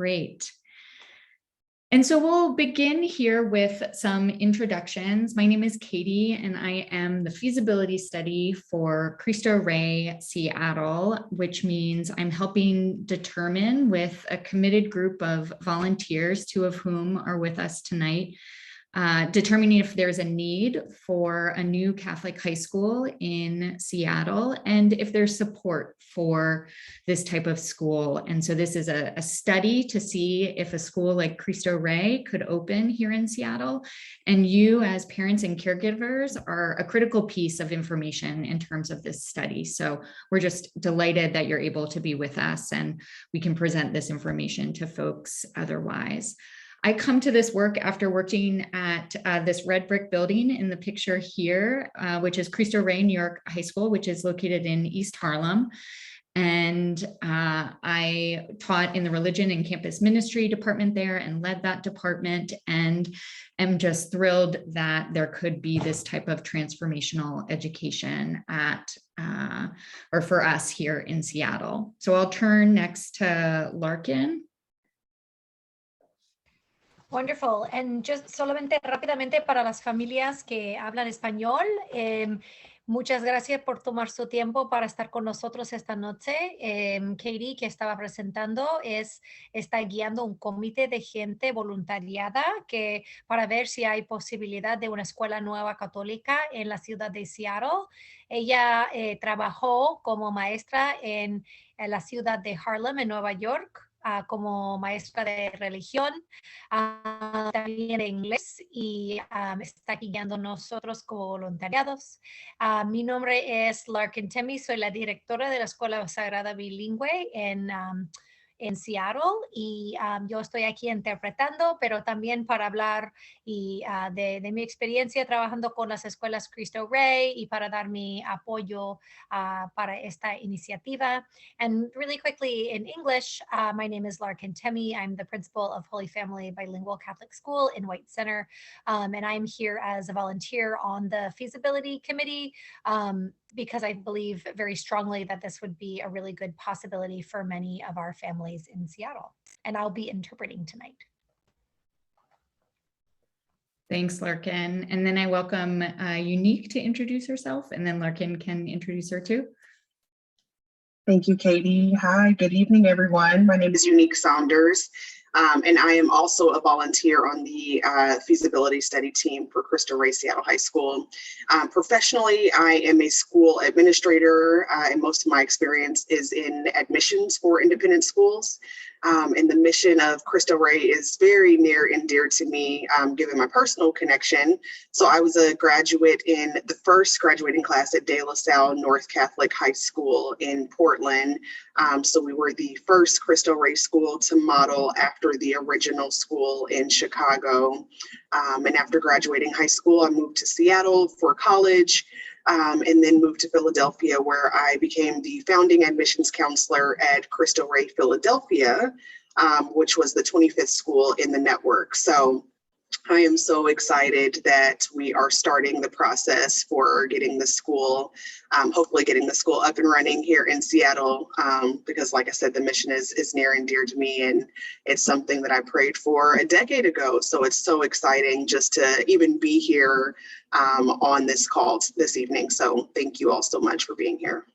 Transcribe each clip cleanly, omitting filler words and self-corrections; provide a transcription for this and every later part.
Great. And so we'll begin here with some introductions. My name is Katie, and I am the Feasibility Study for Cristo Rey Seattle, which means I'm helping determine with a committed group of volunteers, 2 of whom are with us tonight, determining if there's a need for a new Catholic high school in Seattle and if there's support for this type of school. And so this is a study to see if a school like Cristo Rey could open here in Seattle. And you as parents and caregivers are a critical piece of information in terms of this study. So we're just delighted that you're able to be with us and we can present this information to folks otherwise. I come to this work after working at this red brick building in the picture here, which is Cristo Rey New York High School, which is located in East Harlem. And I taught in the religion and campus ministry department there and led that department, and am just thrilled that there could be this type of transformational education at or for us here in Seattle. So I'll turn next to Larkin. Wonderful. And just solamente rápidamente para las familias que hablan español, muchas gracias por tomar su tiempo para estar con nosotros esta noche. Katie, que estaba presentando, está guiando un comité de gente voluntariada para ver si hay posibilidad de una escuela nueva católica en la ciudad de Seattle. Ella trabajó como maestra en la ciudad de Harlem, en Nueva York, como maestra de religión, también de inglés, y está guiando nosotros como voluntariados. Mi nombre es Larkin Temi, soy la directora de la Escuela Sagrada Bilingüe en Seattle, y yo estoy aquí interpretando, pero también para hablar de mi experiencia trabajando con las escuelas Cristo Rey y para dar mi apoyo para esta iniciativa. And really quickly in English, my name is Larkin Temi. I'm the principal of Holy Family Bilingual Catholic School in White Center, and I'm here as a volunteer on the feasibility committee, because I believe very strongly that this would be a really good possibility for many of our families in Seattle. And I'll be interpreting tonight. Thanks, Larkin. And then I welcome Unique to introduce herself, and then Larkin can introduce her too. Thank you, Katie. Hi, good evening, everyone. My name is Unique Saunders, and I am also a volunteer on the feasibility study team for Cristo Rey Seattle High School. Professionally, I am a school administrator, and most of my experience is in admissions for independent schools. And the mission of Cristo Rey is very near and dear to me, given my personal connection. So I was a graduate in the first graduating class at De La Salle North Catholic High School in Portland. So we were the first Cristo Rey school to model after the original school in Chicago. And after graduating high school, I moved to Seattle for college. And then moved to Philadelphia, where I became the founding admissions counselor at Cristo Rey Philadelphia, which was the 25th school in the network. So I am so excited that we are starting the process for getting the school, hopefully getting the school up and running here in Seattle, because like I said, the mission is near and dear to me, and it's something that I prayed for a decade ago. So it's so exciting just to even be here on this call this evening. So thank you all so much for being here.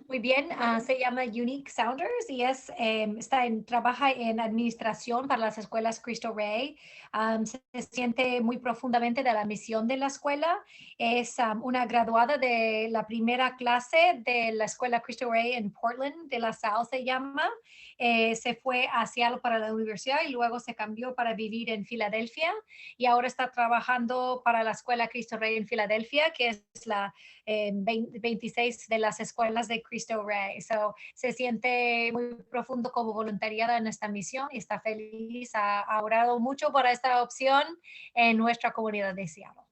Muy bien, se llama Unique Saunders y trabaja en administración para las escuelas Cristo Rey. Se siente muy profundamente de la misión de la escuela. Es una graduada de la primera clase de la escuela Cristo Rey en Portland, de La Salle se llama. Se fue a Seattle para la universidad y luego se cambió para vivir en Filadelfia, y ahora está trabajando para la escuela Cristo Rey en Filadelfia, que es la 26 de las escuelas de Cristo Rey. So, se siente muy profundo como voluntariada en esta misión y está feliz. Ha orado mucho por esta opción en nuestra comunidad de Seattle.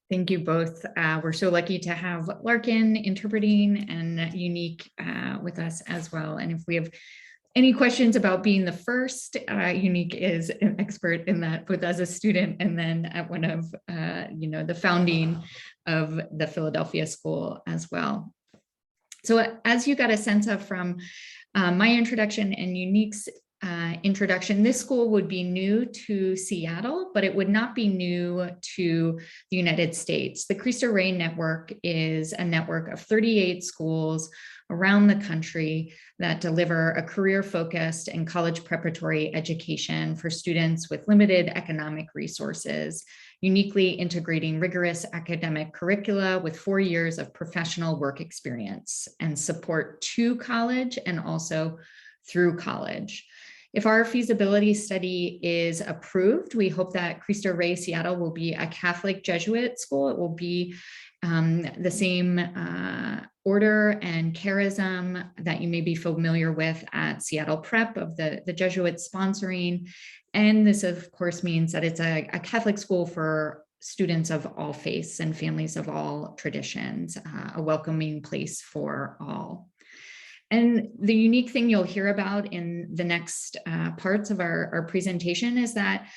Thank you both. We're so lucky to have Larkin interpreting and Unique with us as well. And if we have any questions about being the first, Unique is an expert in that, both as a student and then at one of the founding of the Philadelphia school as well. So as you got a sense of from my introduction and Unique's introduction, this school would be new to Seattle, but it would not be new to the United States. The Cristo Rey network is a network of 38 schools around the country that deliver a career-focused and college preparatory education for students with limited economic resources, uniquely integrating rigorous academic curricula with 4 years of professional work experience and support to college and also through college. If our feasibility study is approved, we hope that Cristo Rey Seattle will be a Catholic Jesuit school. It will be the same order and charism that you may be familiar with at Seattle Prep of the Jesuits sponsoring. And this, of course, means that it's a Catholic school for students of all faiths and families of all traditions, a welcoming place for all. And the unique thing you'll hear about in the next parts of our presentation is that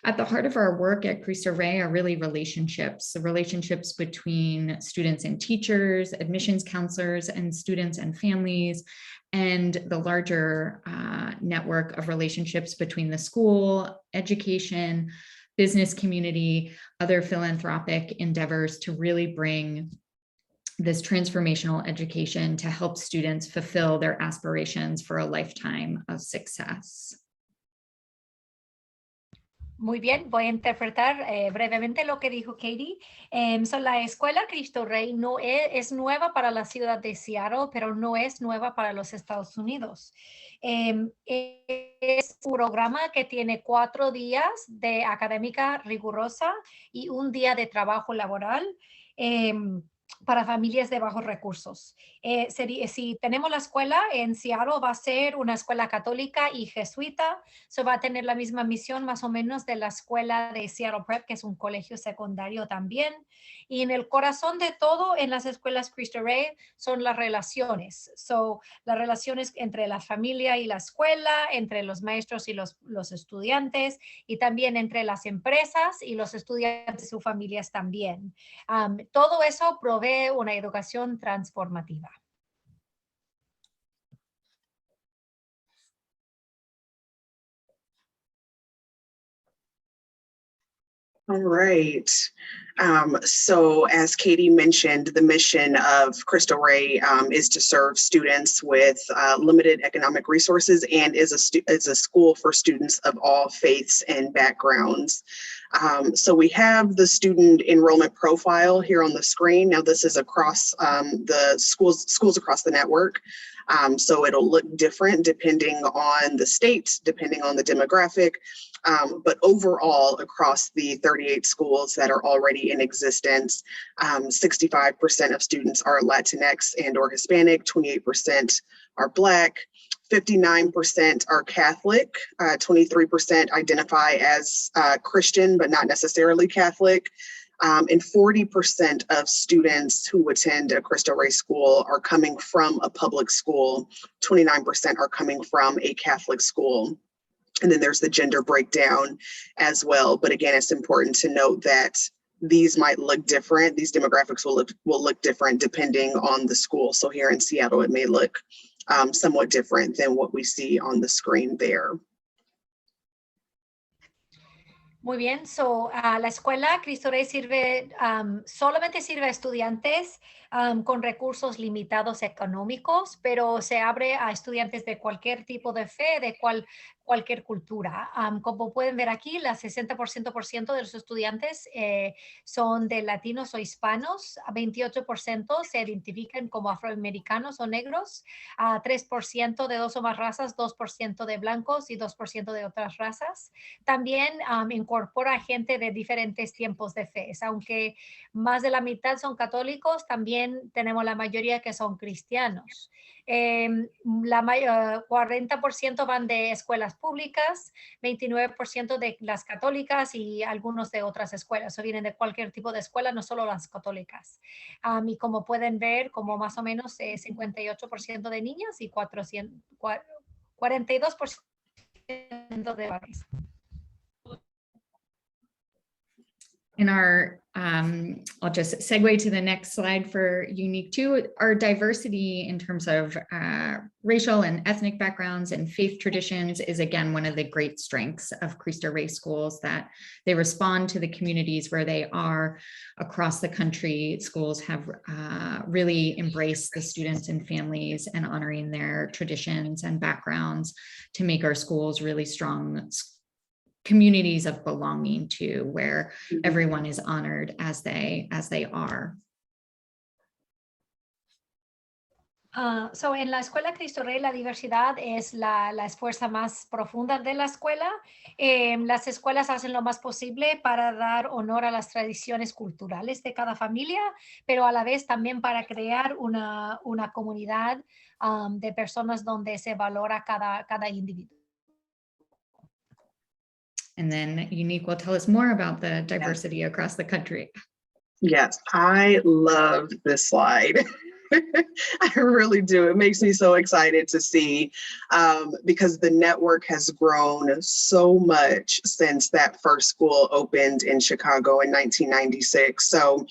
at the heart of our work at Cristo Rey are really relationships, the relationships between students and teachers, admissions counselors, and students and families, and the larger network of relationships between the school, education, business community, other philanthropic endeavors to really bring this transformational education to help students fulfill their aspirations for a lifetime of success. Muy bien, voy a interpretar brevemente lo que dijo Katie. La escuela Cristo Rey no es nueva para la ciudad de Seattle, pero no es nueva para los Estados Unidos. Es un programa que tiene 4 días de académica rigurosa y 1 día de trabajo laboral. Para familias de bajos recursos. Si tenemos la escuela en Seattle, va a ser una escuela católica y jesuita, va a tener la misma misión más o menos de la escuela de Seattle Prep, que es un colegio secundario también. Y en el corazón de todo en las escuelas Cristo Rey son las relaciones. Las relaciones entre la familia y la escuela, entre los maestros y los estudiantes, y también entre las empresas y los estudiantes y sus familias también. Todo eso provee una educación transformativa. All right. So as Katie mentioned, the mission of Cristo Rey is to serve students with limited economic resources and is a school for students of all faiths and backgrounds. So we have the student enrollment profile here on the screen. Now this is across the schools across the network. So it'll look different depending on the state, depending on the demographic. But overall, across the 38 schools that are already in existence, 65% of students are Latinx and or Hispanic, 28% are Black, 59% are Catholic, 23% identify as Christian, but not necessarily Catholic. And 40% of students who attend a Cristo Rey school are coming from a public school, 29% are coming from a Catholic school. And then there's the gender breakdown as well. But again, it's important to note that these might look different. These demographics will look different depending on the school. So here in Seattle, it may look somewhat different than what we see on the screen there. Muy bien, la escuela Cristo Rey solamente sirve a estudiantes con recursos limitados económicos, pero se abre a estudiantes de cualquier tipo de fe, de cualquier cultura. Como pueden ver aquí, el 60% de los estudiantes son de latinos o hispanos, 28% se identifican como afroamericanos o negros, 3% de 2 o más razas, 2% de blancos y 2% de otras razas. También incorpora gente de diferentes tiempos de fe, aunque más de la mitad son católicos, también tenemos la mayoría que son cristianos. 40% van de escuelas públicas, 29% de las católicas y algunos de otras escuelas, vienen de cualquier tipo de escuela, no solo las católicas. Y como pueden ver, como más o menos 58% de niñas y 42% de varones. In our, I'll just segue to the next slide for Unique too. Our diversity in terms of racial and ethnic backgrounds and faith traditions is again one of the great strengths of Cristo Rey schools, that they respond to the communities where they are across the country. Schools have really embraced the students and families and honoring their traditions and backgrounds to make our schools really strong communities of belonging to, where everyone is honored as they are. So en la Escuela Cristo Rey la diversidad es la esfuerza más profunda de la escuela. Las escuelas hacen lo más posible para dar honor a las tradiciones culturales de cada familia, pero a la vez también para crear una comunidad de personas donde se valora cada individuo. And then Unique will tell us more about the diversity across the country. Yes, I love this slide. I really do. It makes me so excited to see, because the network has grown so much since that first school opened in Chicago in 1996. So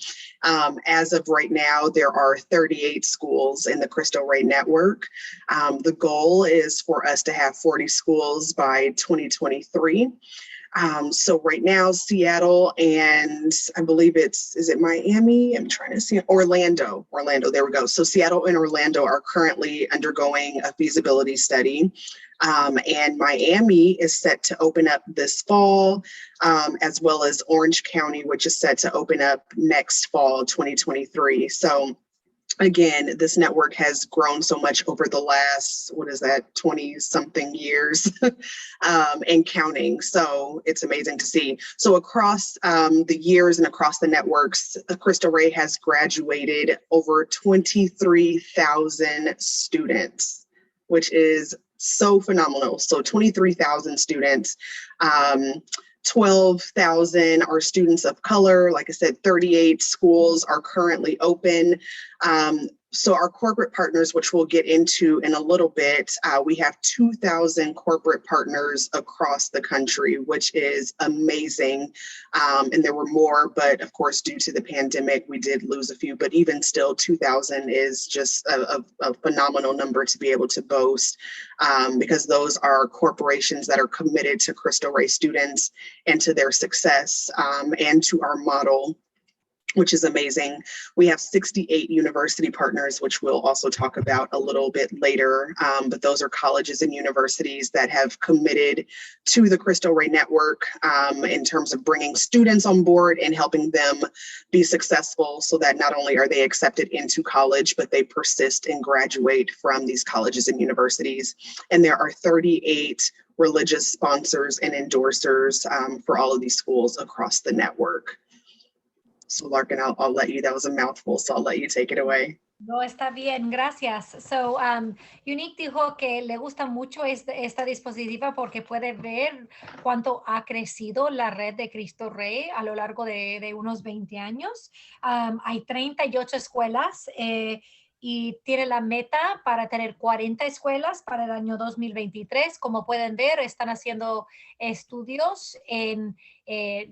as of right now, there are 38 schools in the Cristo Rey network. The goal is for us to have 40 schools by 2023. So right now, Seattle and I believe is it Miami? I'm trying to see Orlando, there we go. So Seattle and Orlando are currently undergoing a feasibility study. And Miami is set to open up this fall, as well as Orange County, which is set to open up next fall, 2023. So again, this network has grown so much over the last, 20 something years and counting. So it's amazing to see. So across the years and across the networks, Cristo Rey has graduated over 23,000 students, which is so phenomenal. So 23,000 students. 12,000 are students of color. Like I said, 38 schools are currently open. So our corporate partners, which we'll get into in a little bit, we have 2,000 corporate partners across the country, which is amazing. And there were more, but of course, due to the pandemic, we did lose a few, but even still 2,000 is just a phenomenal number to be able to boast, because those are corporations that are committed to Cristo Rey students and to their success, and to our model, which is amazing. We have 68 university partners, which we'll also talk about a little bit later. But those are colleges and universities that have committed to the Cristo Rey network in terms of bringing students on board and helping them be successful, so that not only are they accepted into college, but they persist and graduate from these colleges and universities. And there are 38 religious sponsors and endorsers for all of these schools across the network. So Larkin, I'll let you, that was a mouthful, so I'll let you take it away. No, está bien, gracias. So, Unique dijo que le gusta mucho esta dispositiva porque puede ver cuánto ha crecido la red de Cristo Rey a lo largo de unos 20 años. Hay 38 escuelas y tiene la meta para tener 40 escuelas para el año 2023. Como pueden ver, están haciendo estudios en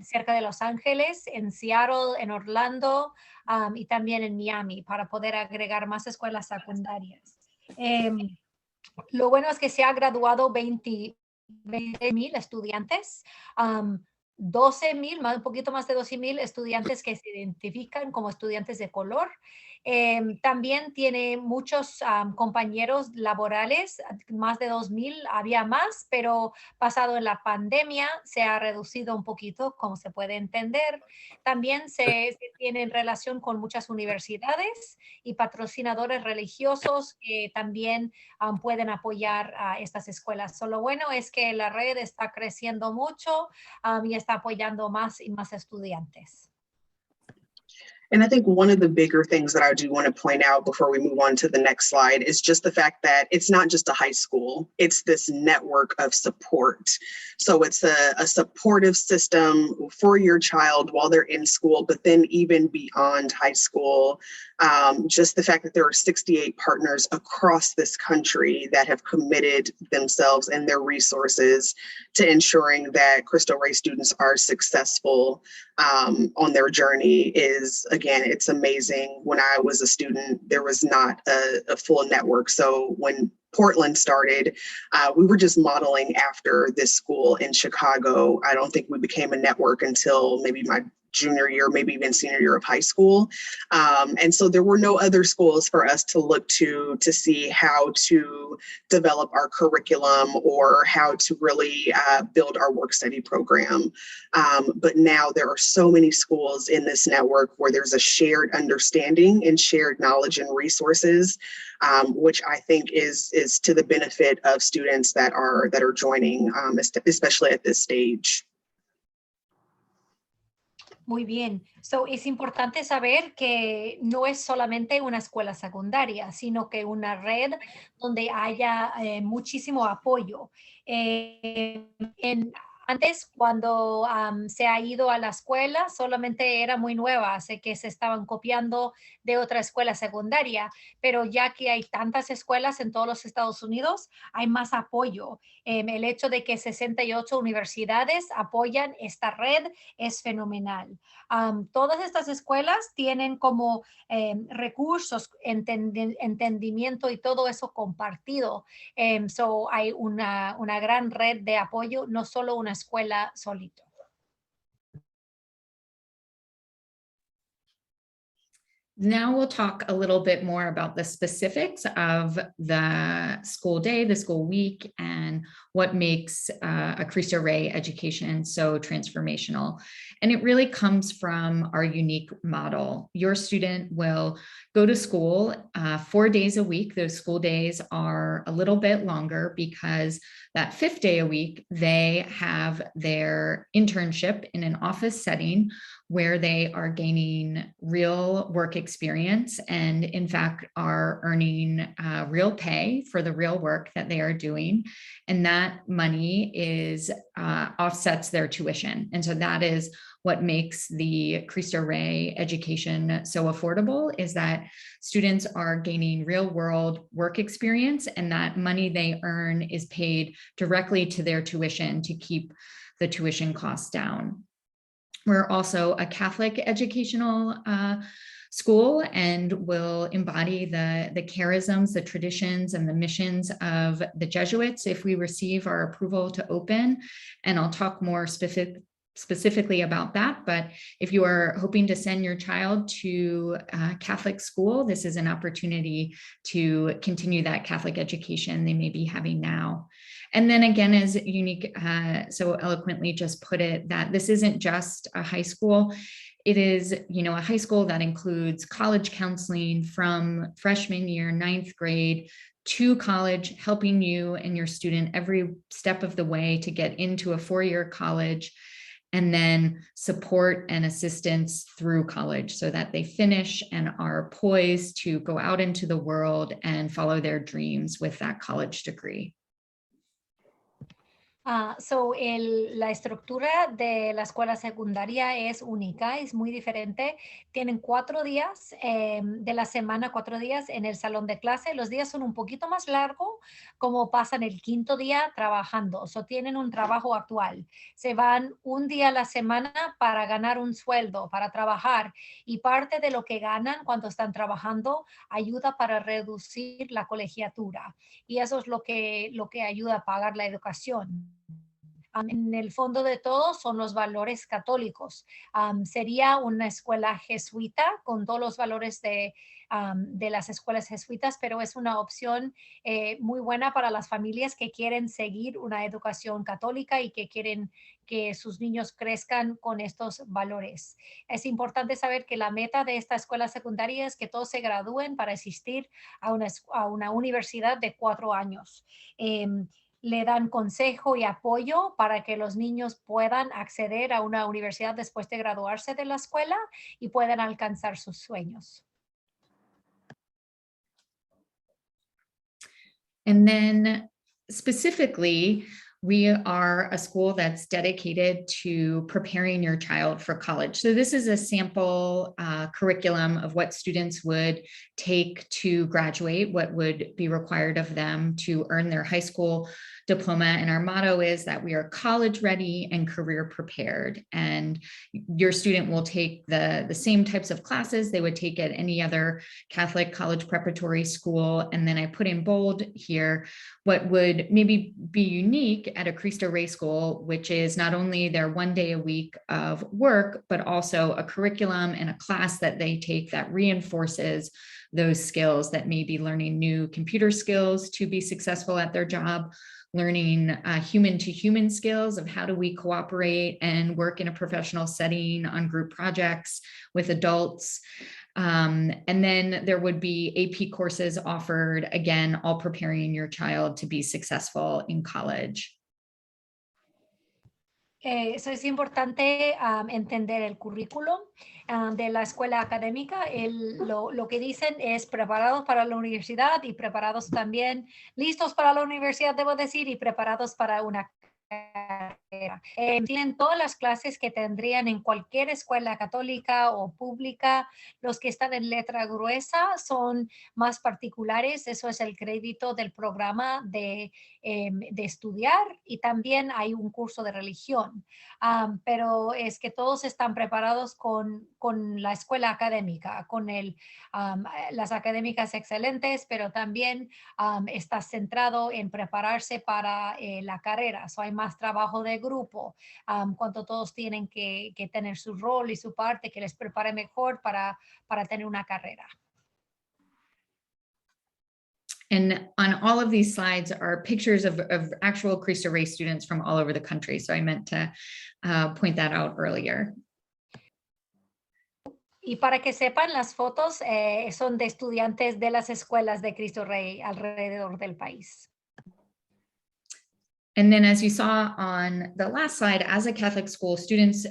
cerca de Los Ángeles, en Seattle, en Orlando, y también en Miami, para poder agregar más escuelas secundarias. Lo bueno es que se ha graduado 20,000 estudiantes, 12,000, un poquito más de 12,000 estudiantes que se identifican como estudiantes de color. También tiene muchos compañeros laborales, más de 2,000, había más, pero pasado en la pandemia se ha reducido un poquito, como se puede entender. También se tiene relación con muchas universidades y patrocinadores religiosos que también pueden apoyar a estas escuelas. So, lo bueno es que la red está creciendo mucho y está apoyando más y más estudiantes. And I think one of the bigger things that I do want to point out before we move on to the next slide is just the fact that it's not just a high school, it's this network of support. So it's a supportive system for your child while they're in school, but then even beyond high school, just the fact that there are 68 partners across this country that have committed themselves and their resources to ensuring that Cristo Rey students are successful on their journey is, again, it's amazing. When I was a student, there was not a full network. So when Portland started, we were just modeling after this school in Chicago. I don't think we became a network until maybe my junior year, maybe even senior year of high school. And so there were no other schools for us to look to see how to develop our curriculum or how to really build our work study program. But now there are so many schools in this network where there's a shared understanding and shared knowledge and resources, which I think is to the benefit of students that are joining, especially at this stage. Muy bien. So, es importante saber que no es solamente una escuela secundaria, sino que una red donde haya muchísimo apoyo. Antes, cuando se ha ido a la escuela, solamente era muy nueva, así que se estaban copiando de otra escuela secundaria, pero ya que hay tantas escuelas en todos los Estados Unidos, hay más apoyo. El hecho de que 68 universidades apoyan esta red es fenomenal. Todas estas escuelas tienen como recursos, entendimiento y todo eso compartido. So hay una gran red de apoyo, no solo una escuela solito. Now we'll talk a little bit more about the specifics of the school day, the school week, and what makes a Cristo Rey education so transformational. And it really comes from our unique model. Your student will go to school 4 days a week. Those school days are a little bit longer because that 5th day a week, they have their internship in an office setting where they are gaining real work experience and in fact are earning real pay for the real work that they are doing. And that money is offsets their tuition. And so that is what makes the Cristo Rey education so affordable, is that students are gaining real world work experience and that money they earn is paid directly to their tuition to keep the tuition costs down. We're also a Catholic educational school and will embody the charisms, the traditions, and the missions of the Jesuits if we receive our approval to open. And I'll talk more specifically about that. But if you are hoping to send your child to Catholic school, this is an opportunity to continue that Catholic education they may be having now. And then again, as Unique so eloquently just put it, that this isn't just a high school. It is, a high school that includes college counseling from freshman year, 9th grade, to college, helping you and your student every step of the way to get into a 4-year college, and then support and assistance through college so that they finish and are poised to go out into the world and follow their dreams with that college degree. La estructura de la escuela secundaria es única, es muy diferente. Tienen 4 días de la semana, 4 días en el salón de clase. Los días son un poquito más largos, como pasan el 5º día trabajando. Tienen un trabajo actual. Se van un día a la semana para ganar un sueldo, para trabajar. Y parte de lo que ganan cuando están trabajando ayuda para reducir la colegiatura. Y eso es lo que ayuda a pagar la educación. En el fondo de todo son los valores católicos. Sería una escuela jesuita con todos los valores de las escuelas jesuitas, pero es una opción muy buena para las familias que quieren seguir una educación católica y que quieren que sus niños crezcan con estos valores. Es importante saber que la meta de esta escuela secundaria es que todos se gradúen para asistir a una universidad de 4 años. le dan consejo y apoyo para que los niños puedan acceder a una universidad después de graduarse de la escuela y puedan alcanzar sus sueños. And then specifically, we are a school that's dedicated to preparing your child for college. So this is a sample curriculum of what students would take to graduate, what would be required of them to earn their high school diploma. And our motto is that we are college ready and career prepared. And your student will take the same types of classes they would take at any other Catholic college preparatory school. And then I put in bold here what would maybe be unique at a Cristo Rey school, which is not only their 1 day a week of work, but also a curriculum and a class that they take that reinforces those skills, that may be learning new computer skills to be successful at their job, learning human to human skills of how do we cooperate and work in a professional setting on group projects with adults. And then there would be AP courses offered, again, all preparing your child to be successful in college. Eso es importante entender el currículo de la escuela académica. Lo que dicen es preparados para la universidad y preparados también, listos para la universidad, debo decir, y preparados para una carrera. Tienen todas las clases que tendrían en cualquier escuela católica o pública. Los que están en letra gruesa son más particulares. Eso es el crédito del programa de estudiar, y también hay un curso de religión. Pero es que todos están preparados con la escuela académica, con las académicas excelentes, pero también está centrado en prepararse para la carrera. So hay más trabajo de grupo, cuando todos tienen que tener su rol y su parte que les prepare mejor para tener una carrera. And on all of these slides are pictures of actual Cristo Rey students from all over the country. So I meant to point that out earlier. Y para que sepan, las fotos son de estudiantes de las escuelas de Cristo Rey alrededor del país. And then, as you saw on the last slide, as a Catholic school, students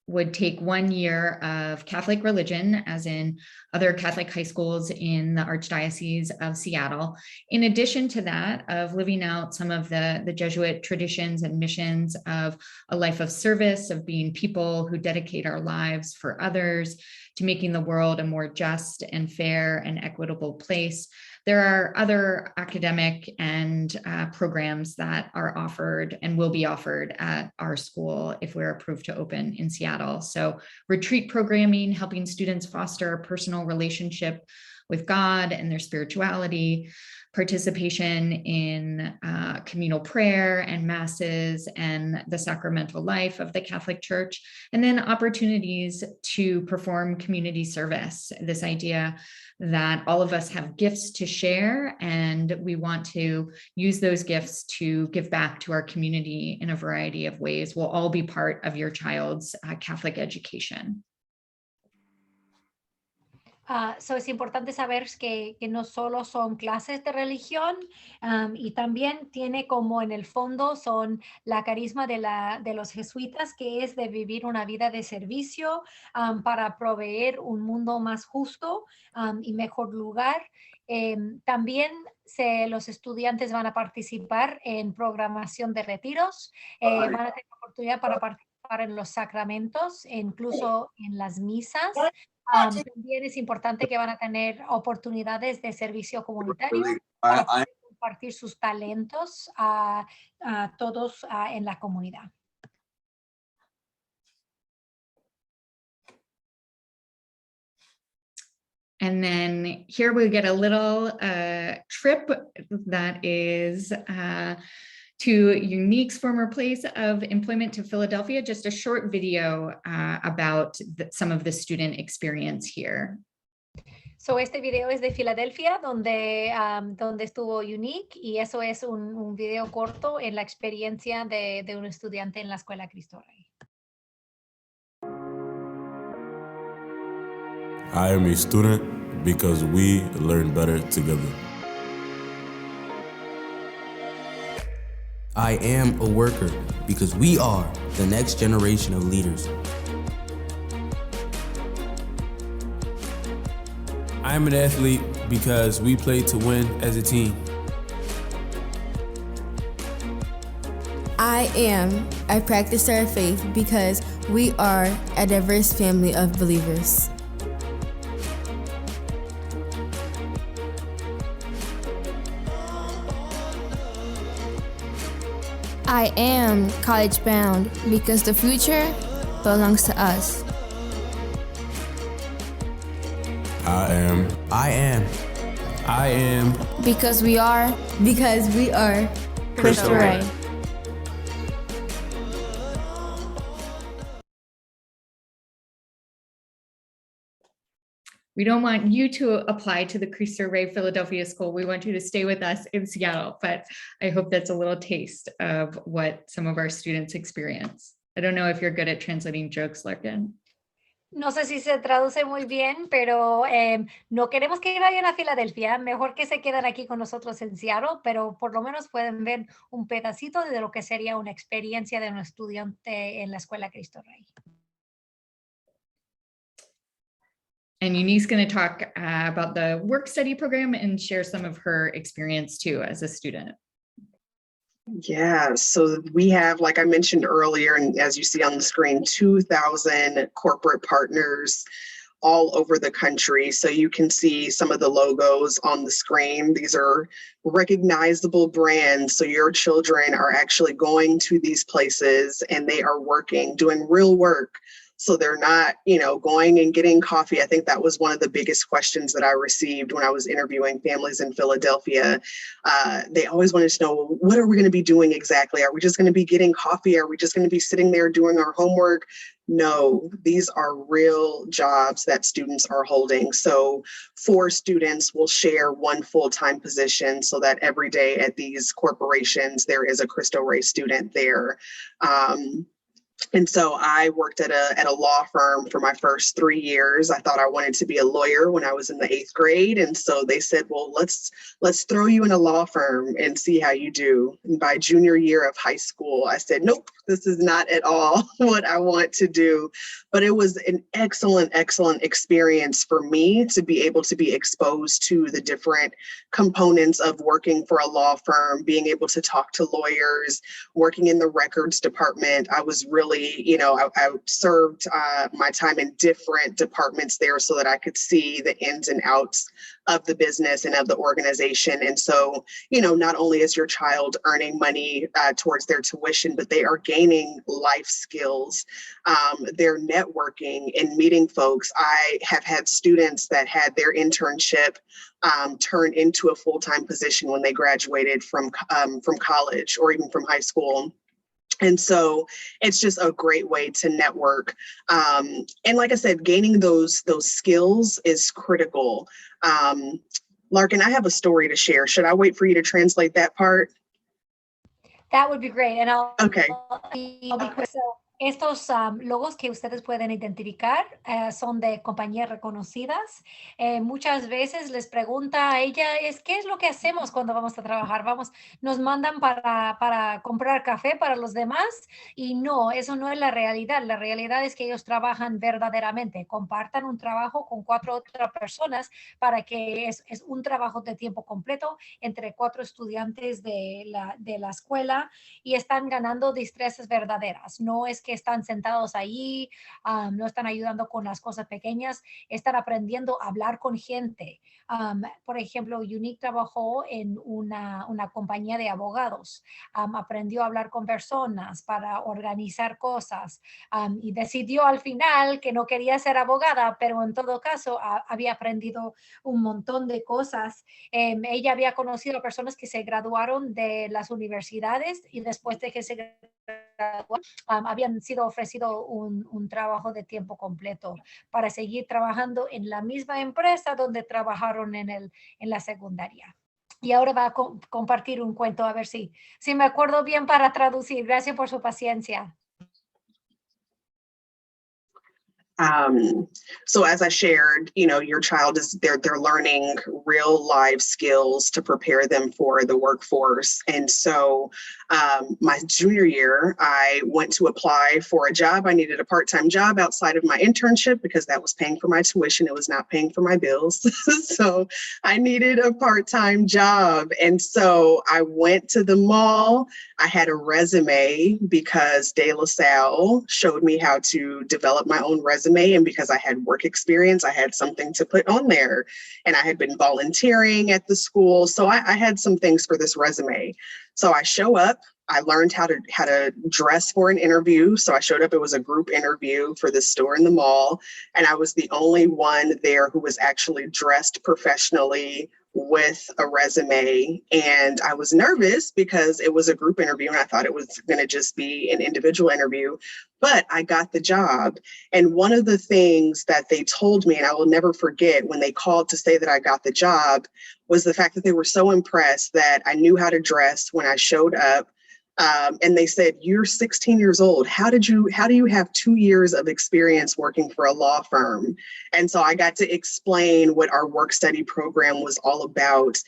would take 1 year of Catholic religion, as in other Catholic high schools in the Archdiocese of Seattle. In addition to that, of living out some of the Jesuit traditions and missions of a life of service, of being people who dedicate our lives for others, to making the world a more just and fair and equitable place. There are other academic and programs that are offered and will be offered at our school if we're approved to open in Seattle. So retreat programming, helping students foster a personal relationship with God and their spirituality, participation in communal prayer and masses and the sacramental life of the Catholic Church, and then opportunities to perform community service. This idea that all of us have gifts to share, and we want to use those gifts to give back to our community in a variety of ways, will all be part of your child's Catholic education. So es importante saber que no solo son clases de religión, y también tiene como en el fondo son la carisma de los jesuitas, que es de vivir una vida de servicio para proveer un mundo más justo y mejor lugar. También los estudiantes van a participar en programación de retiros, van a tener oportunidad para participar en los sacramentos, incluso en las misas. También es importante que van a tener oportunidades de servicio comunitario para poder compartir sus talentos a todos en la comunidad. And then here we get a little trip that is to Unique's former place of employment to Philadelphia, just a short video about some of the student experience here. So este video es de Filadelfia, donde estuvo Unique, y eso es un video corto en la experiencia de un estudiante en la Escuela Cristo Rey. I am a student because we learn better together. I am a worker because we are the next generation of leaders. I am an athlete because we play to win as a team. I am a practicer of faith because we are a diverse family of believers. I am college bound because the future belongs to us. I am Because we are Cristo Rey. We don't want you to apply to the Cristo Rey Philadelphia School. We want you to stay with us in Seattle, but I hope that's a little taste of what some of our students experience. I don't know if you're good at translating jokes, Larkin. No sé si se traduce muy bien, pero no queremos que vayan a Filadelfia. Mejor que se queden aquí con nosotros en Seattle, pero por lo menos pueden ver un pedacito de lo que sería una experiencia de un estudiante en la Escuela Cristo Rey. And Unique's going to talk about the work study program and share some of her experience too as a student. Yeah, so we have, like I mentioned earlier, and as you see on the screen, 2,000 corporate partners all over the country. So you can see some of the logos on the screen. These are recognizable brands. So your children are actually going to these places and they are working, doing real work. So they're not, going and getting coffee. I think that was one of the biggest questions that I received when I was interviewing families in Philadelphia. They always wanted to know, well, what are we going to be doing exactly? Are we just going to be getting coffee? Are we just going to be sitting there doing our homework? No, these are real jobs that students are holding. So 4 students will share one full-time position so that every day at these corporations, there is a Cristo Rey student there. And so I worked at a law firm for my first 3 years. I thought I wanted to be a lawyer when I was in the 8th grade. And so they said, well, let's throw you in a law firm and see how you do. And by junior year of high school, I said, nope, this is not at all what I want to do. But it was an excellent experience for me to be able to be exposed to the different components of working for a law firm, being able to talk to lawyers, working in the records department. I was really, I served my time in different departments there so that I could see the ins and outs of the business and of the organization. And so, not only is your child earning money towards their tuition, but they are gaining life skills. They're networking and meeting folks. I have had students that had their internship turn into a full-time position when they graduated from college or even from high school. And so it's just a great way to network. And like I said, gaining those skills is critical. Larkin, I have a story to share. Should I wait for you to translate that part? That would be great. And Okay. So, estos logos que ustedes pueden identificar son de compañías reconocidas. Muchas veces les pregunta a ella, ¿qué es lo que hacemos cuando vamos a trabajar? Nos mandan para comprar café para los demás y no, eso no es la realidad. La realidad es que ellos trabajan verdaderamente, compartan un trabajo con 4 otras personas para que es un trabajo de tiempo completo entre 4 estudiantes de la escuela y están ganando destrezas verdaderas. No es que están sentados ahí, no están ayudando con las cosas pequeñas, están aprendiendo a hablar con gente. Por ejemplo, Unique trabajó en una compañía de abogados, aprendió a hablar con personas para organizar cosas y decidió al final que no quería ser abogada, pero en todo caso había aprendido un montón de cosas. Ella había conocido a personas que se graduaron de las universidades y después de que se graduaron, habían sido ofrecido un trabajo de tiempo completo para seguir trabajando en la misma empresa donde trabajaron en la secundaria. Y ahora va a compartir un cuento, a ver si me acuerdo bien para traducir. Gracias por su paciencia. So as I shared, your child they're learning real life skills to prepare them for the workforce. And so my junior year, I went to apply for a job. I needed a part-time job outside of my internship because that was paying for my tuition. It was not paying for my bills. So I needed a part-time job. And so I went to the mall. I had a resume because De La Salle showed me how to develop my own resume. And because I had work experience, I had something to put on there. And I had been volunteering at the school. So I had some things for this resume. So I show up. I learned how to dress for an interview. So I showed up. It was a group interview for the store in the mall. And I was the only one there who was actually dressed professionally with a resume. And I was nervous because it was a group interview and I thought it was going to just be an individual interview, but I got the job. And one of the things that they told me, and I will never forget when they called to say that I got the job, was the fact that they were so impressed that I knew how to dress when I showed up. And they said, "You're 16 years old. How do you have 2 years of experience working for a law firm?" And so I got to explain what our work study program was all about.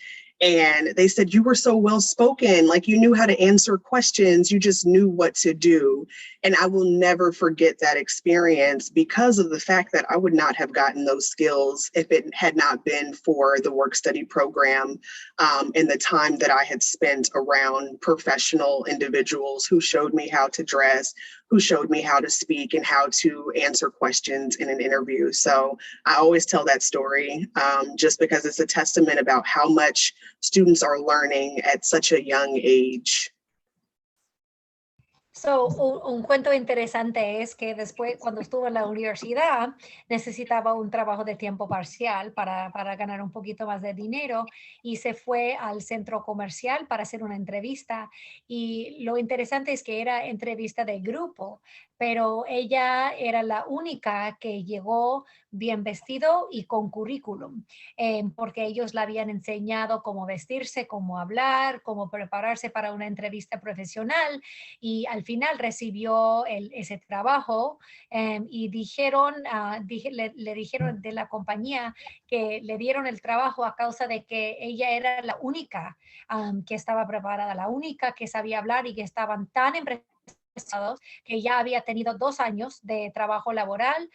And they said, "You were so well spoken, like you knew how to answer questions, you just knew what to do." And I will never forget that experience because of the fact that I would not have gotten those skills if it had not been for the work study program and the time that I had spent around professional individuals who showed me how to dress, who showed me how to speak and how to answer questions in an interview. So I always tell that story just because it's a testament about how much students are learning at such a young age. So, un cuento interesante es que después, cuando estuvo en la universidad, necesitaba un trabajo de tiempo parcial para ganar un poquito más de dinero y se fue al centro comercial para hacer una entrevista. Y lo interesante es que era entrevista de grupo, pero ella era la única que llegó bien vestido y con currículum, porque ellos la habían enseñado cómo vestirse, cómo hablar, cómo prepararse para una entrevista profesional. Y al final recibió ese trabajo y dijeron, le dijeron de la compañía que le dieron el trabajo a causa de que ella era la única que estaba preparada, la única que sabía hablar y que estaban tan impresionados que ya había tenido 2 años de trabajo laboral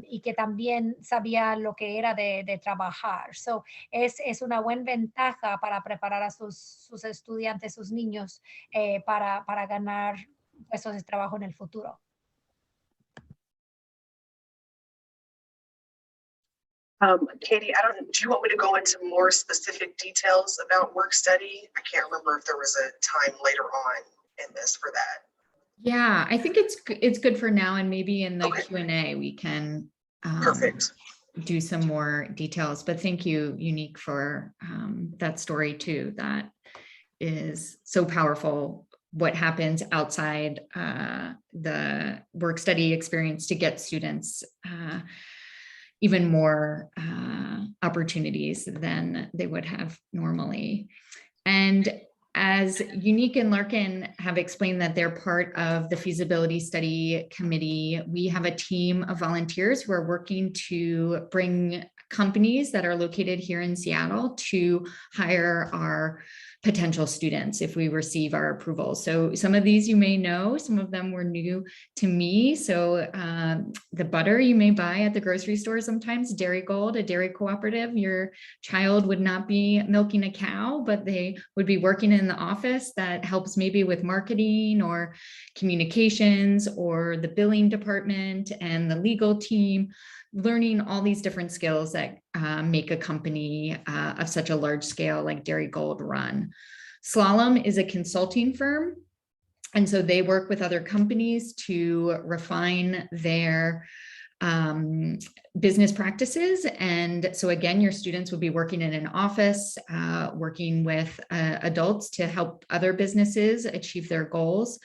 y que también sabía lo que era de trabajar. So, es una buena ventaja para preparar a sus estudiantes, sus niños, para ganar puestos de trabajo en el futuro. Katie, do you want me to go into more specific details about work study? I can't remember if there was a time later on in this for that. Yeah, I think it's good for now, and maybe in the Okay. Q&A we can Perfect. do some more details. But thank you, Unique, for that story too. That is so powerful. What happens outside the work study experience to get students even more opportunities than they would have normally. And as Unique and Larkin have explained that they're part of the Feasibility Study Committee, we have a team of volunteers who are working to bring companies that are located here in Seattle to hire our potential students if we receive our approval. So some of these you may know, some of them were new to me. So the butter you may buy at the grocery store sometimes, Dairy Gold, a dairy cooperative, your child would not be milking a cow, but they would be working in the office that helps maybe with marketing or communications or the billing department and the legal team, learning all these different skills that make a company of such a large scale like Dairy Gold run. Slalom is a consulting firm, and so they work with other companies to refine their business practices. And so again, your students would be working in an office, working with adults to help other businesses achieve their goals.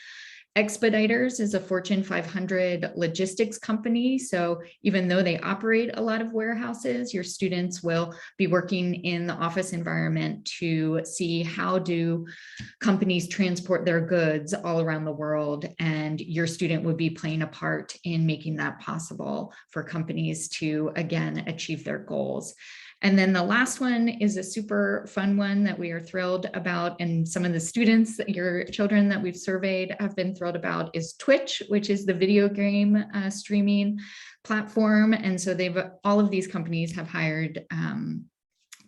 Expeditors is a Fortune 500 logistics company. So even though they operate a lot of warehouses, your students will be working in the office environment to see how do companies transport their goods all around the world. And your student would be playing a part in making that possible for companies to, again, achieve their goals. And then the last one is a super fun one that we are thrilled about. And some of the students, your children that we've surveyed have been thrilled about is Twitch, which is the video game streaming platform. And so all of these companies have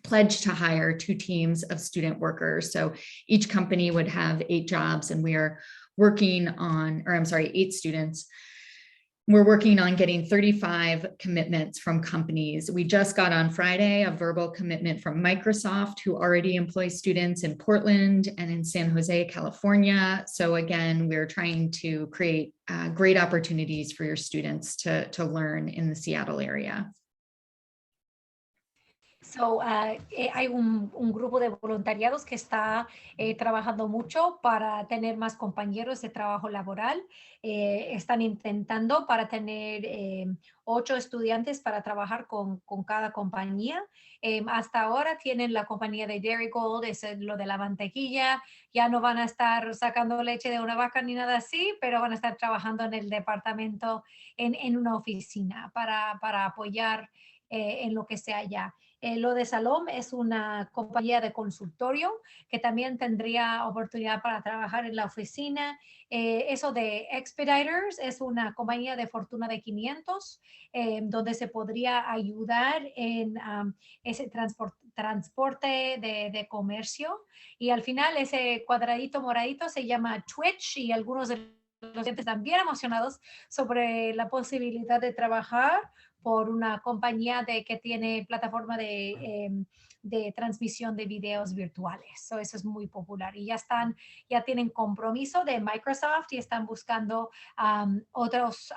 pledged to hire 2 teams of student workers. So each company would have 8 jobs, and we are working on, 8 students. We're working on getting 35 commitments from companies. We just got on Friday a verbal commitment from Microsoft, who already employs students in Portland and in San Jose, California. So again, we're trying to create great opportunities for your students to learn in the Seattle area. So, hay un grupo de voluntariados que está trabajando mucho para tener más compañeros de trabajo laboral. Están intentando para tener 8 estudiantes para trabajar con cada compañía. Hasta ahora tienen la compañía de Dairy Gold, es lo de la mantequilla. Ya no van a estar sacando leche de una vaca ni nada así, pero van a estar trabajando en el departamento, en una oficina para apoyar en lo que sea allá. Lo de Salom es una compañía de consultorio que también tendría oportunidad para trabajar en la oficina. Eso de Expeditors es una compañía de fortuna de 500, donde se podría ayudar en ese transporte de comercio. Y al final ese cuadradito moradito se llama Twitch, y algunos de los clientes están bien emocionados sobre la posibilidad de trabajar por una compañía que tiene plataforma de transmisión de videos virtuales. So, eso es muy popular, y ya tienen compromiso de Microsoft y están buscando otros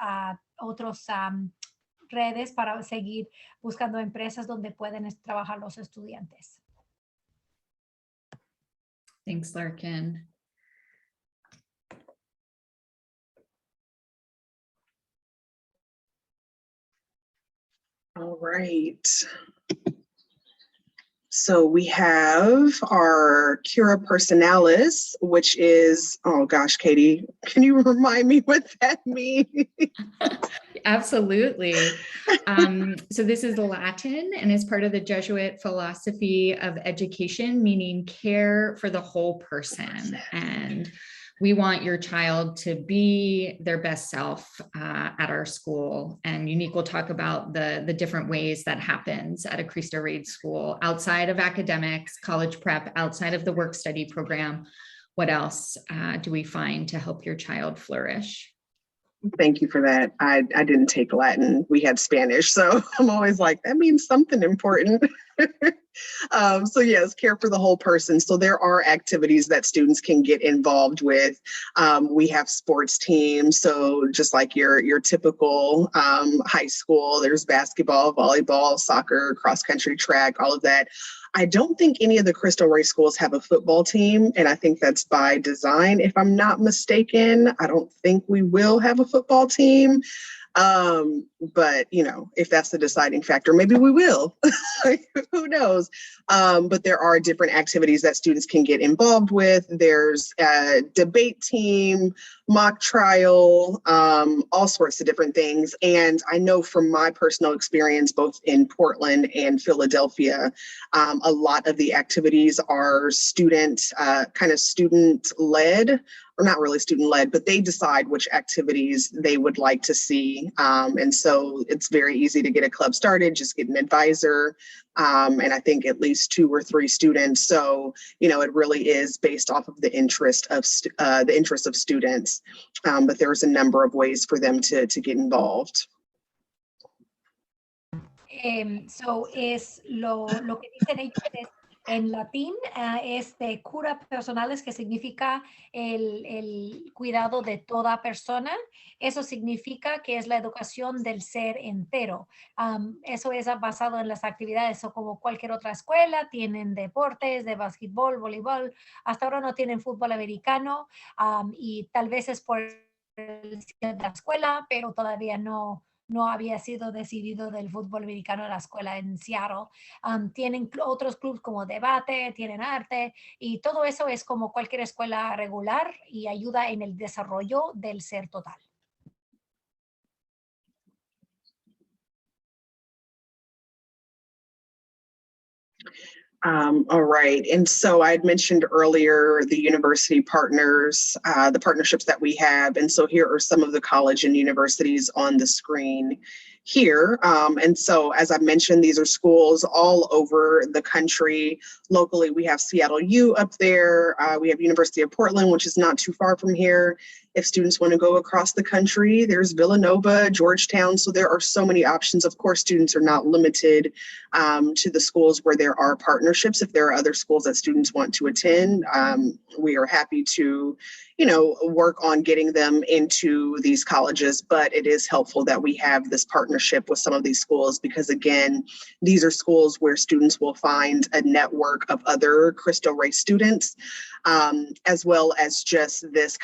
redes para seguir buscando empresas donde pueden trabajar los estudiantes. Thanks, Larkin. All right. So we have our cura personalis, which is, oh gosh, Katie, can you remind me what that means? Absolutely. So this is Latin and is part of the Jesuit philosophy of education, meaning care for the whole person. And we want your child to be their best self at our school. And Unique will talk about the different ways that happens at a Cristo Rey school, outside of academics, college prep, outside of the work study program. What else do we find to help your child flourish? Thank you for that. I didn't take Latin. We had Spanish. So I'm always like, that means something important. So yes, care for the whole person. So there are activities that students can get involved with. We have sports teams. So just like your typical high school, there's basketball, volleyball, soccer, cross country, track, all of that. I don't think any of the Cristo Rey schools have a football team, and I think that's by design. If I'm not mistaken, I don't think we will have a football team. But you know, if that's the deciding factor, maybe we will. Who knows? But there are different activities that students can get involved with. There's a debate team, mock trial, all sorts of different things. And I know from my personal experience, both in Portland and Philadelphia, a lot of the activities are kind of student-led, or not really student-led, but they decide which activities they would like to see. And so it's very easy to get a club started, just get an advisor, and I think at least 2 or 3 students. So, you know, it really is based off of the interest of students, but there's a number of ways for them to get involved. So es lo que dicen ellos es en latín es de cura personales, que significa el cuidado de toda persona. Eso significa que es la educación del ser entero. Eso es basado en las actividades, o como cualquier otra escuela, tienen deportes de básquetbol, voleibol. Hasta ahora no tienen fútbol americano, y tal vez es por de la escuela, pero todavía no había sido decidido del fútbol americano en la escuela en Seattle. Tienen otros clubes como debate, tienen arte, y todo eso es como cualquier escuela regular y ayuda en el desarrollo del ser total. All right. And so I had mentioned earlier the university partners, the partnerships that we have. And so here are some of the college and universities on the screen here. And so, as I mentioned, these are schools all over the country. Locally, we have Seattle U up there. We have University of Portland, which is not too far from here. If students want to go across the country, there's Villanova, Georgetown. So there are so many options. Of course, students are not limited to the schools where there are partnerships. If there are other schools that students want to attend, we are happy to, work on getting them into these colleges. But it is helpful that we have this partnership with some of these schools, because again, these are schools where students will find a network of other Cristo Rey students, as well as just these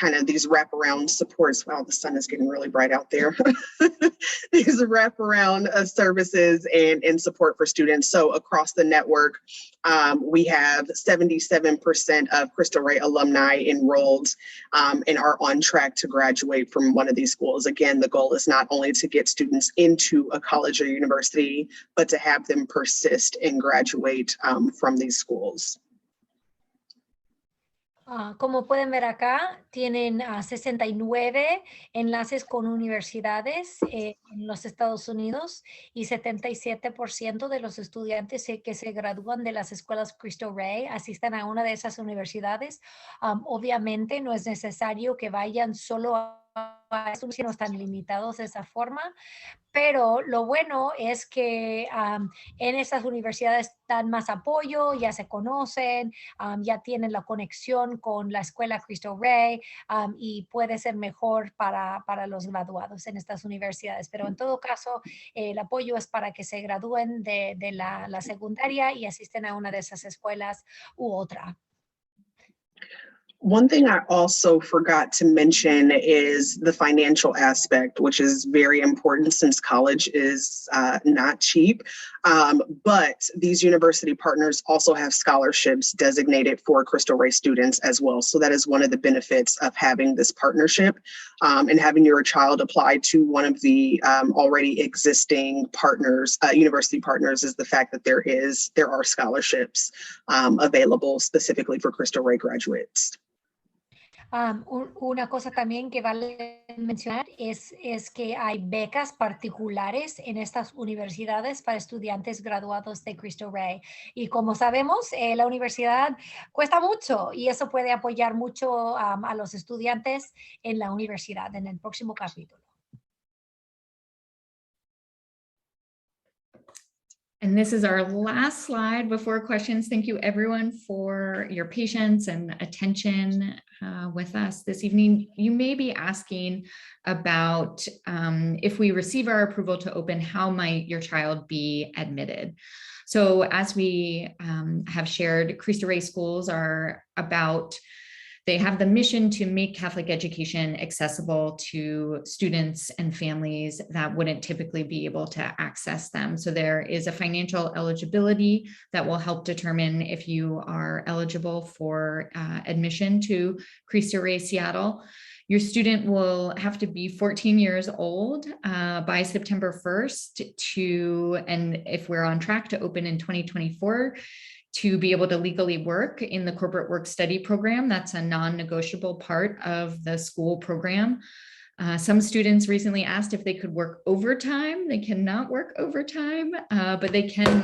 wraparound supports. Wow, the sun is getting really bright out there. These wraparound services and support for students. So across the network, we have 77% of Cristo Rey alumni enrolled and are on track to graduate from one of these schools. Again, the goal is not only to get students into a college or university, but to have them persist and graduate from these schools. Como pueden ver acá, tienen 69 enlaces con universidades en los Estados Unidos, y 77% de los estudiantes que se gradúan de las escuelas Cristo Rey asisten a una de esas universidades. Obviamente no es necesario que vayan solo a estudios, si no están limitados de esa forma. Pero lo bueno es que en esas universidades dan más apoyo, ya se conocen, ya tienen la conexión con la escuela Cristo Rey, y puede ser mejor para los graduados en estas universidades. Pero en todo caso, el apoyo es para que se gradúen de la secundaria y asisten a una de esas escuelas u otra. One thing I also forgot to mention is the financial aspect, which is very important since college is not cheap. But these university partners also have scholarships designated for Cristo Rey students as well. So that is one of the benefits of having this partnership, and having your child apply to one of the already existing partners, university partners, is the fact that there are scholarships available specifically for Cristo Rey graduates. Una cosa también que vale mencionar es que hay becas particulares en estas universidades para estudiantes graduados de Cristo Rey. Y como sabemos, la universidad cuesta mucho, y eso puede apoyar mucho a los estudiantes en la universidad. En el próximo capítulo. And this is our last slide before questions. Thank you everyone for your patience and attention with us this evening. You may be asking about if we receive our approval to open, how might your child be admitted? So as we have shared, Cristo Rey schools are they have the mission to make Catholic education accessible to students and families that wouldn't typically be able to access them. So there is a financial eligibility that will help determine if you are eligible for admission to Cristo Rey Seattle. Your student will have to be 14 years old by September 1st and if we're on track to open in 2024, to be able to legally work in the corporate work study program. That's a non-negotiable part of the school program. Some students recently asked if they could work overtime. They cannot work overtime, but they can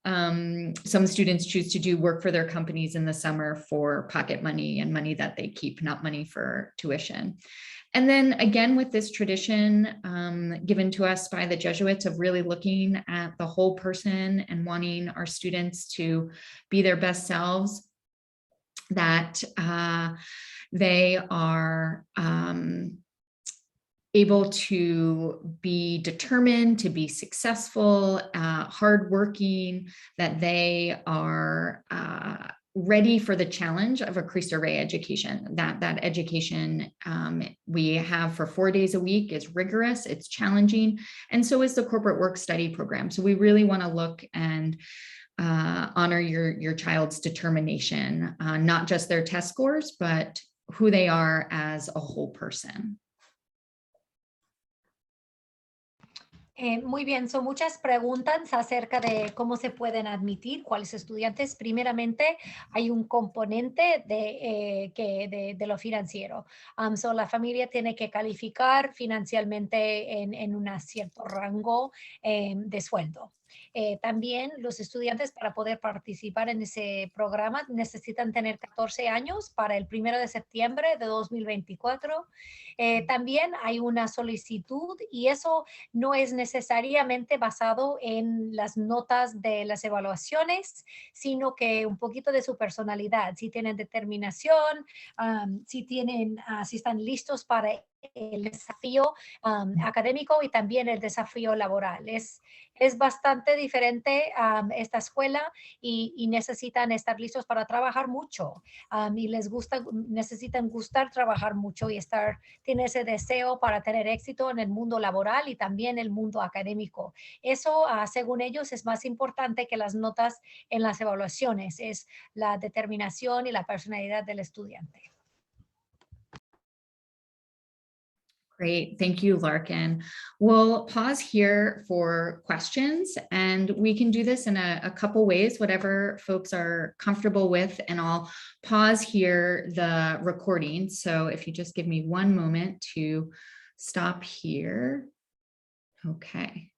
Some students choose to do work for their companies in the summer for pocket money and money that they keep, not money for tuition. And then again, with this tradition given to us by the Jesuits of really looking at the whole person and wanting our students to be their best selves, that they are able to be determined, to be successful, hardworking, that they are ready for the challenge of a Cristo Rey education. That education we have for 4 days a week is rigorous, it's challenging, and so is the corporate work study program. So we really want to look and honor your child's determination, not just their test scores, but who they are as a whole person. Muy bien, son muchas preguntas acerca de cómo se pueden admitir cuáles estudiantes. Primeramente, hay un componente de lo financiero. So la familia tiene que calificar financieramente en un cierto rango de sueldo. También los estudiantes, para poder participar en ese programa, necesitan tener 14 años para el 1 de septiembre de 2024. También hay una solicitud, y eso no es necesariamente basado en las notas de las evaluaciones, sino que un poquito de su personalidad, si tienen determinación, si están listos para el desafío académico y también el desafío laboral. Es bastante diferente esta escuela, y necesitan estar listos para trabajar mucho, y necesitan gustar trabajar mucho y tiene ese deseo para tener éxito en el mundo laboral y también el mundo académico. Eso, según ellos, es más importante que las notas en las evaluaciones, es la determinación y la personalidad del estudiante. Great, thank you, Larkin. We'll pause here for questions, and we can do this in a couple ways, whatever folks are comfortable with, and I'll pause here the recording. So if you just give me one moment to stop here. Okay.